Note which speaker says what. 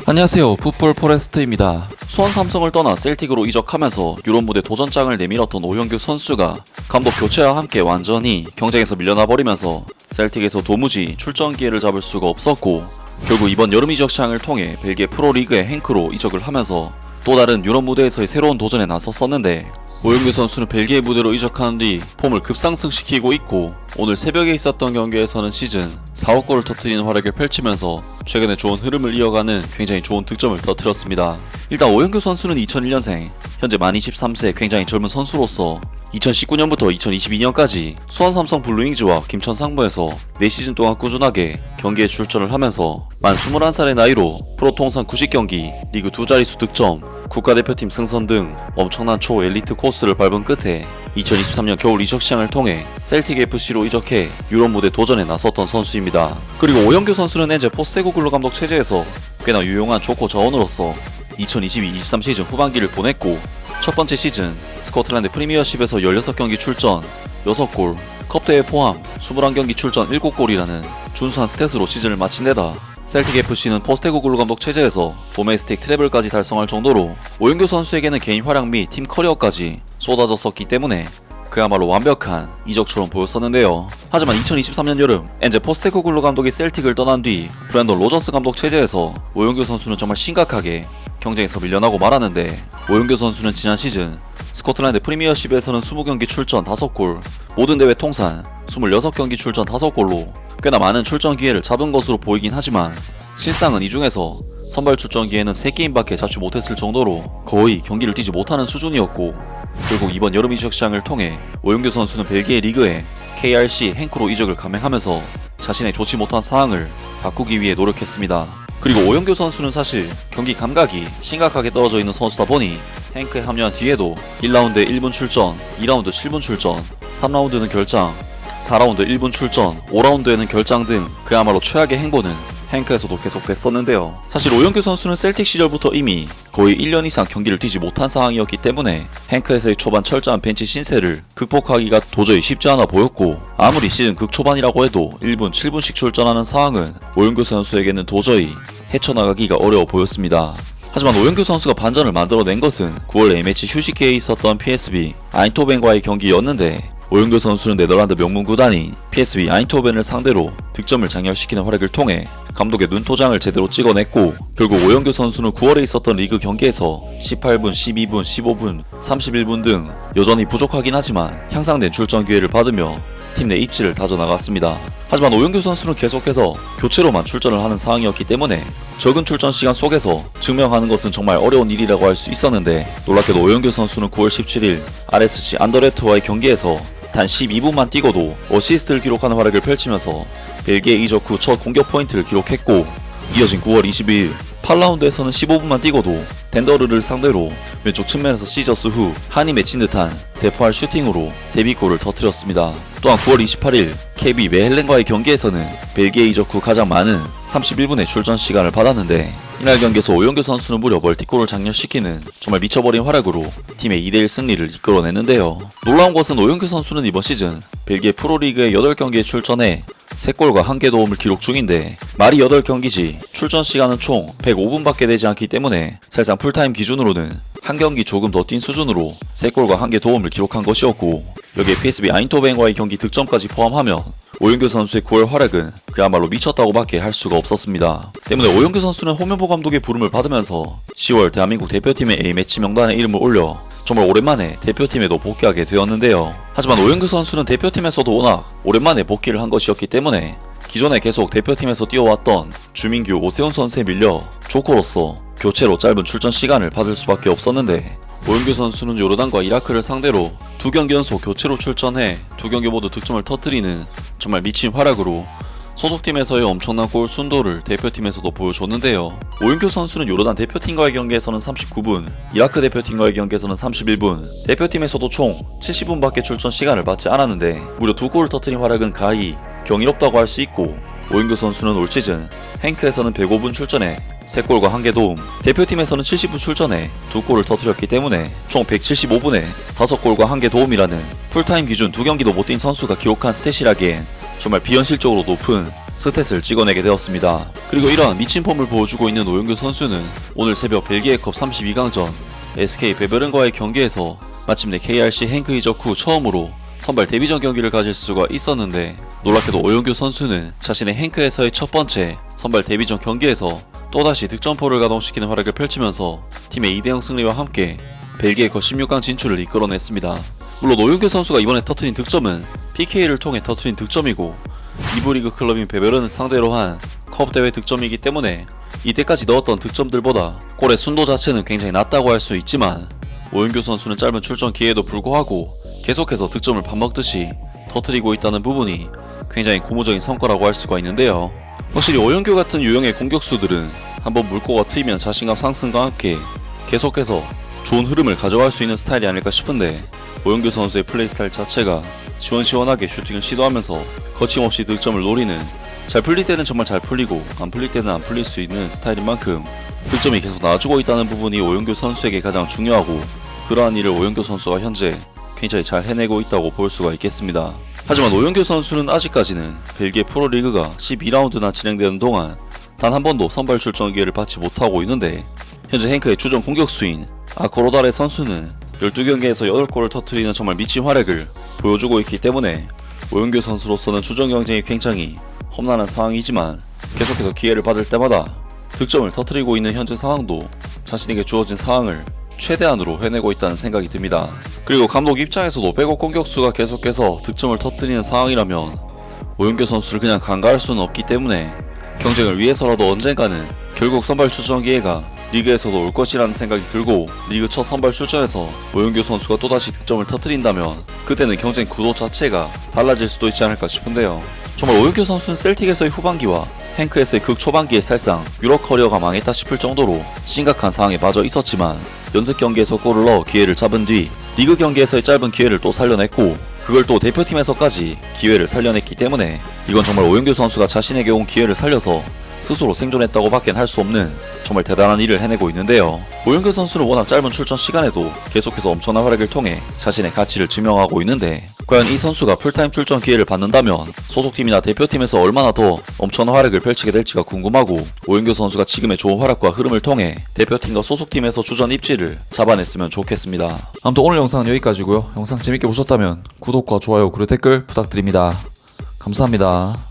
Speaker 1: 안녕하세요. 풋볼 포레스트입니다. 수원 삼성을 떠나 셀틱으로 이적하면서 유럽 무대 도전장을 내밀었던 오영규 선수가 감독 교체와 함께 완전히 경쟁에서 밀려나 버리면서 셀틱에서 도무지 출전 기회를 잡을 수가 없었고, 결국 이번 여름 이적 시장을 통해 벨기에 프로리그의 행크로 이적을 하면서 또 다른 유럽 무대에서의 새로운 도전에 나섰었는데, 오영규 선수는 벨기에 무대로 이적한 뒤 폼을 급상승시키고 있고, 오늘 새벽에 있었던 경기에서는 시즌 4호 골을 터뜨리는 활약을 펼치면서 최근에 좋은 흐름을 이어가는 굉장히 좋은 득점을 터뜨렸습니다. 일단 오영규 선수는 2001년생, 현재 만 23세 굉장히 젊은 선수로서 2019년부터 2022년까지 수원 삼성 블루윙즈와 김천 상무에서 4시즌 동안 꾸준하게 경기에 출전을 하면서 만 21살의 나이로 프로 통산 90경기, 리그 2자릿수 득점, 국가대표팀 승선 등 엄청난 초엘리트 코스를 밟은 끝에 2023년 겨울 이적 시장을 통해 셀틱 FC로 이적해 유럽 무대 도전에 나섰던 선수입니다. 그리고 오영규 선수는 현재 포스테코글루 감독 체제에서 꽤나 유용한 조커 자원으로서 2022-23 시즌 후반기를 보냈고, 첫 번째 시즌 스코틀랜드 프리미어십에서 16경기 출전 6골, 컵대회 포함 21경기 출전 7골이라는 준수한 스탯으로 시즌을 마친 데다 셀틱 FC는 포스테코글루 감독 체제에서 도메스틱 트래블까지 달성할 정도로 오영규 선수에게는 개인 활약 및 팀 커리어까지 쏟아졌었기 때문에 그야말로 완벽한 이적처럼 보였었는데요. 하지만 2023년 여름 엔제 포스테코글루 감독이 셀틱을 떠난 뒤 브랜던 로저스 감독 체제에서 오영규 선수는 정말 심각하게 경쟁에서 밀려나고 말았는데, 오영규 선수는 지난 시즌 스코틀랜드 프리미어십에서는 20경기 출전 5골, 모든 대회 통산 26경기 출전 5골로 꽤나 많은 출전 기회를 잡은 것으로 보이긴 하지만, 실상은 이 중에서 선발 출전 기회는 3게임밖에 잡지 못했을 정도로 거의 경기를 뛰지 못하는 수준이었고, 결국 이번 여름 이적 시장을 통해 오영규 선수는 벨기에 리그에 KRC 행크로 이적을 감행하면서 자신의 좋지 못한 상황을 바꾸기 위해 노력했습니다. 그리고 오영규 선수는 사실 경기 감각이 심각하게 떨어져 있는 선수다 보니 행크에 합류한 뒤에도 1라운드에 1분 출전, 2라운드 7분 출전, 3라운드는 결장, 4라운드 1분 출전, 5라운드에는 결장 등 그야말로 최악의 행보는 행크에서도 계속됐었는데요. 사실 오영규 선수는 셀틱 시절부터 이미 거의 1년 이상 경기를 뛰지 못한 상황이었기 때문에 행크에서의 초반 철저한 벤치 신세를 극복하기가 도저히 쉽지 않아 보였고, 아무리 시즌 극초반이라고 해도 1분 7분씩 출전하는 상황은 오영규 선수에게는 도저히 헤쳐나가기가 어려워 보였습니다. 하지만 오영규 선수가 반전을 만들어낸 것은 9월 A매치 휴식기에 있었던 PSV 아인토벤과의 경기였는데, 오영규 선수는 네덜란드 명문 구단인 PSV 아인토벤을 상대로 득점을 장렬시키는 활약을 통해 감독의 눈도장을 제대로 찍어냈고, 결국 오영규 선수는 9월에 있었던 리그 경기에서 18분, 12분, 15분, 31분 등 여전히 부족하긴 하지만 향상된 출전 기회를 받으며 팀 내 입지를 다져나갔습니다. 하지만 오영규 선수는 계속해서 교체로만 출전을 하는 상황이었기 때문에 적은 출전 시간 속에서 증명하는 것은 정말 어려운 일이라고 할 수 있었는데, 놀랍게도 오영규 선수는 9월 17일 RSC 안더레트와의 경기에서 단 12분만 뛰고도 어시스트를 기록하는 활약을 펼치면서 벨기에 이적 후 첫 공격 포인트를 기록했고, 이어진 9월 22일 8라운드에서는 15분만 뛰고도 덴더르를 상대로 왼쪽 측면에서 시저스 후 한이 맺힌 듯한 대포할 슈팅으로 데뷔골을 터뜨렸습니다. 또한 9월 28일 KB 메헬렌과의 경기에서는 벨기에 이적 후 가장 많은 31분의 출전 시간을 받았는데, 이날 경기에서 오영규 선수는 무려 멀티골을 장렬시키는 정말 미쳐버린 활약으로 팀의 2대1 승리를 이끌어냈는데요. 놀라운 것은 오영규 선수는 이번 시즌 벨기에 프로리그에 8경기에 출전해 3골과 1개 도움을 기록 중인데, 말이 8경기지 출전 시간은 총 105분밖에 되지 않기 때문에 사실상 풀타임 기준으로는 한 경기 조금 더 뛴 수준으로 3골과 1개 도움을 기록한 것이었고, 여기에 PSV 아인토벤과의 경기 득점까지 포함하면 오영규 선수의 9월 활약은 그야말로 미쳤다고밖에 할 수가 없었습니다. 때문에 오영규 선수는 홍명보 감독의 부름을 받으면서 10월 대한민국 대표팀의 A매치 명단에 이름을 올려 정말 오랜만에 대표팀에도 복귀하게 되었는데요. 하지만 오영규 선수는 대표팀에서도 워낙 오랜만에 복귀를 한 것이었기 때문에 기존에 계속 대표팀에서 뛰어왔던 주민규, 오세훈 선수에 밀려 조커로서 교체로 짧은 출전 시간을 받을 수밖에 없었는데, 오영규 선수는 요르단과 이라크를 상대로 2경기 연속 교체로 출전해 2경기 모두 득점을 터뜨리는 정말 미친 활약으로 소속팀에서의 엄청난 골 순도를 대표팀에서도 보여줬는데요. 오영규 선수는 요르단 대표팀과의 경기에서는 39분, 이라크 대표팀과의 경기에서는 31분, 대표팀에서도 총 70분밖에 출전 시간을 받지 않았는데 무려 2골을 터뜨린 활약은 가히 경이롭다고 할 수 있고, 오영규 선수는 올 시즌 행크에서는 105분 출전해 3골과 1개 도움, 대표팀에서는 70분 출전해 2골을 터뜨렸기 때문에 총 175분에 5골과 1개 도움이라는 풀타임 기준 2경기도 못 뛴 선수가 기록한 스탯이라기엔 정말 비현실적으로 높은 스탯을 찍어내게 되었습니다. 그리고 이러한 미친 폼을 보여주고 있는 오영규 선수는 오늘 새벽 벨기에컵 32강전 SK 베베른과의 경기에서 마침내 KRC 행크 이적 후 처음으로 선발 데뷔전 경기를 가질 수가 있었는데, 놀랍게도 오영규 선수는 자신의 행크에서의 첫 번째 선발 데뷔전 경기에서 또다시 득점포를 가동시키는 활약을 펼치면서 팀의 2대0 승리와 함께 벨기에컵 16강 진출을 이끌어냈습니다. 물론 오영규 선수가 이번에 터트린 득점은 PK를 통해 터트린 득점이고 2부 리그 클럽인 베베른을 상대로 한 컵 대회 득점이기 때문에 이때까지 넣었던 득점들보다 골의 순도 자체는 굉장히 낮다고 할 수 있지만, 오영규 선수는 짧은 출전 기회에도 불구하고 계속해서 득점을 밥 먹듯이 터트리고 있다는 부분이 굉장히 고무적인 성과라고 할 수가 있는데요. 확실히 오영규 같은 유형의 공격수들은 한번 물꼬가 트이면 자신감 상승과 함께 계속해서 좋은 흐름을 가져갈 수 있는 스타일이 아닐까 싶은데, 오영규 선수의 플레이 스타일 자체가 시원시원하게 슈팅을 시도하면서 거침없이 득점을 노리는, 잘 풀릴 때는 정말 잘 풀리고 안 풀릴 때는 안 풀릴 수 있는 스타일인 만큼 득점이 계속 나와주고 있다는 부분이 오영규 선수에게 가장 중요하고, 그러한 일을 오영규 선수가 현재 굉장히 잘 해내고 있다고 볼 수가 있겠습니다. 하지만 오영규 선수는 아직까지는 벨기에 프로리그가 12라운드나 진행되는 동안 단 한 번도 선발 출전 기회를 받지 못하고 있는데, 현재 행크의 주전 공격수인 아코로다레 선수는 12경기에서 8골을 터뜨리는 정말 미친 활약을 보여주고 있기 때문에 오영규 선수로서는 주전 경쟁이 굉장히 험난한 상황이지만, 계속해서 기회를 받을 때마다 득점을 터뜨리고 있는 현재 상황도 자신에게 주어진 상황을 최대한으로 해내고 있다는 생각이 듭니다. 그리고 감독 입장에서도 백업 공격수가 계속해서 득점을 터뜨리는 상황이라면 오영규 선수를 그냥 간과할 수는 없기 때문에 경쟁을 위해서라도 언젠가는 결국 선발 출전 기회가 리그에서도 올 것이라는 생각이 들고, 리그 첫 선발 출전에서 오영규 선수가 또다시 득점을 터뜨린다면 그때는 경쟁 구도 자체가 달라질 수도 있지 않을까 싶은데요. 정말 오영규 선수는 셀틱에서의 후반기와 행크에서의 극초반기에 살상 유럽 커리어가 망했다 싶을 정도로 심각한 상황에 빠져 있었지만, 연습 경기에서 골을 넣어 기회를 잡은 뒤 리그 경기에서의 짧은 기회를 또 살려냈고, 그걸 또 대표팀에서까지 기회를 살려냈기 때문에 이건 정말 오영규 선수가 자신에게 온 기회를 살려서 스스로 생존했다고 밖엔 할 수 없는 정말 대단한 일을 해내고 있는데요. 오영규 선수는 워낙 짧은 출전 시간에도 계속해서 엄청난 활약을 통해 자신의 가치를 증명하고 있는데, 과연 이 선수가 풀타임 출전 기회를 받는다면 소속팀이나 대표팀에서 얼마나 더 엄청난 활약을 펼치게 될지가 궁금하고, 오영규 선수가 지금의 좋은 활약과 흐름을 통해 대표팀과 소속팀에서 주전 입지를 잡아냈으면 좋겠습니다. 아무튼 오늘 영상은 여기까지고요. 영상 재밌게 보셨다면 구독과 좋아요 그리고 댓글 부탁드립니다. 감사합니다.